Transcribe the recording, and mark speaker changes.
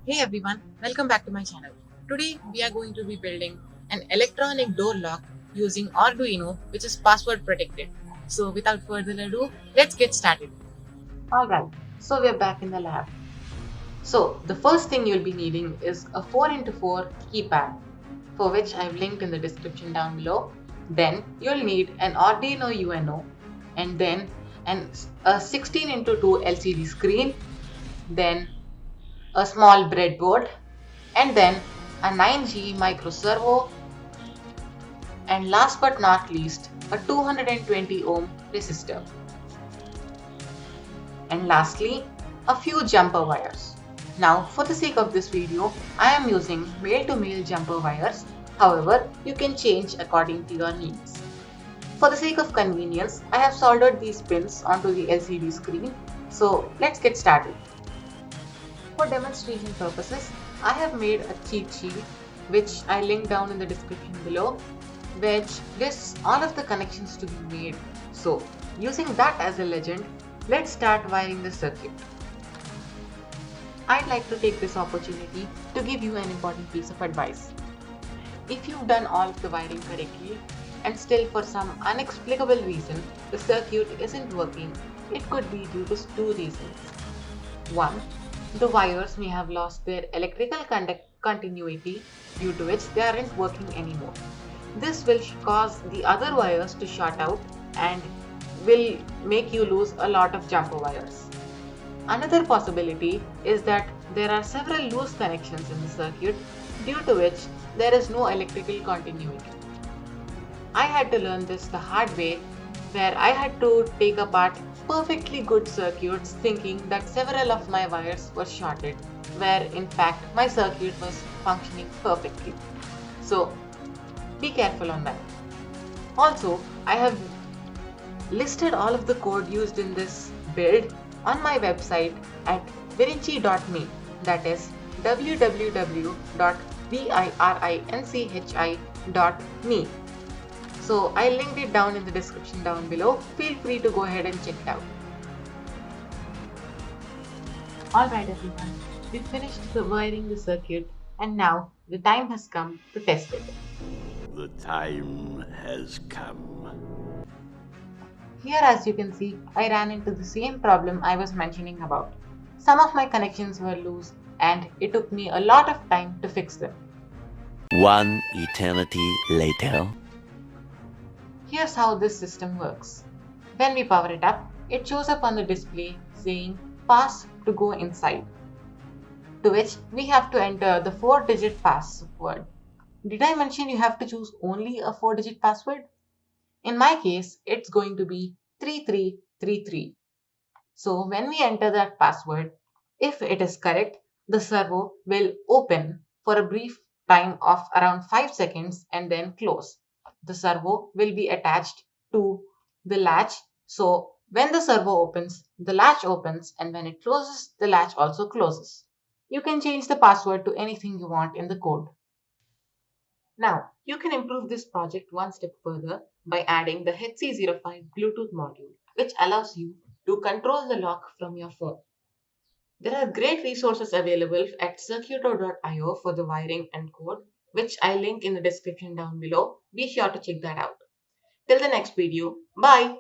Speaker 1: Hey everyone, welcome back to my channel. Today we are going to be building an electronic door lock using Arduino, which is password protected. So without further ado, let's get started. Alright, so we're back in the lab. So the first thing you'll be needing is a 4x4 keypad, for which I've linked in the description down below. Then you'll need an Arduino UNO, and then a 16x2 LCD screen, then a small breadboard, and then a 9G micro servo, and last but not least a 220 ohm resistor, and lastly a few jumper wires. Now for the sake of this video I am using male to male jumper wires, however you can change according to your needs. For the sake of convenience I have soldered these pins onto the LCD screen, so let's get started. For demonstration purposes, I have made a cheat sheet which I link down in the description below, which lists all of the connections to be made. So, using that as a legend, let's start wiring the circuit. I'd like to take this opportunity to give you an important piece of advice. If you've done all of the wiring correctly and still for some inexplicable reason the circuit isn't working, it could be due to two reasons. One, the wires may have lost their electrical continuity, due to which they aren't working anymore. This will cause the other wires to short out and will make you lose a lot of jumper wires. Another possibility is that there are several loose connections in the circuit, due to which there is no electrical continuity. I had to learn this the hard way, where I had to take apart perfectly good circuits thinking that several of my wires were shorted, where in fact my circuit was functioning perfectly. So be careful on that. Also, I have listed all of the code used in this build on my website at virinchi.me, that is www.virinchi.me. So I linked it down in the description down below. Feel free to go ahead and check it out. Alright everyone, we finished wiring the circuit and now the time has come to test it.
Speaker 2: The time has come.
Speaker 1: Here as you can see, I ran into the same problem I was mentioning about. Some of my connections were loose and it took me a lot of time to fix them.
Speaker 2: One eternity later.
Speaker 1: Here's how this system works. When we power it up, it shows up on the display saying pass to go inside, to which we have to enter the 4-digit password. Did I mention you have to choose only a 4-digit password? In my case, it's going to be 3333. So when we enter that password, if it is correct, the servo will open for a brief time of around 5 seconds and then close. The servo will be attached to the latch. So when the servo opens, the latch opens, and when it closes, the latch also closes. You can change the password to anything you want in the code. Now, you can improve this project one step further by adding the HC05 Bluetooth module, which allows you to control the lock from your phone. There are great resources available at circuito.io for the wiring and code, which I link in the description down below. Be sure to check that out. Till the next video, bye!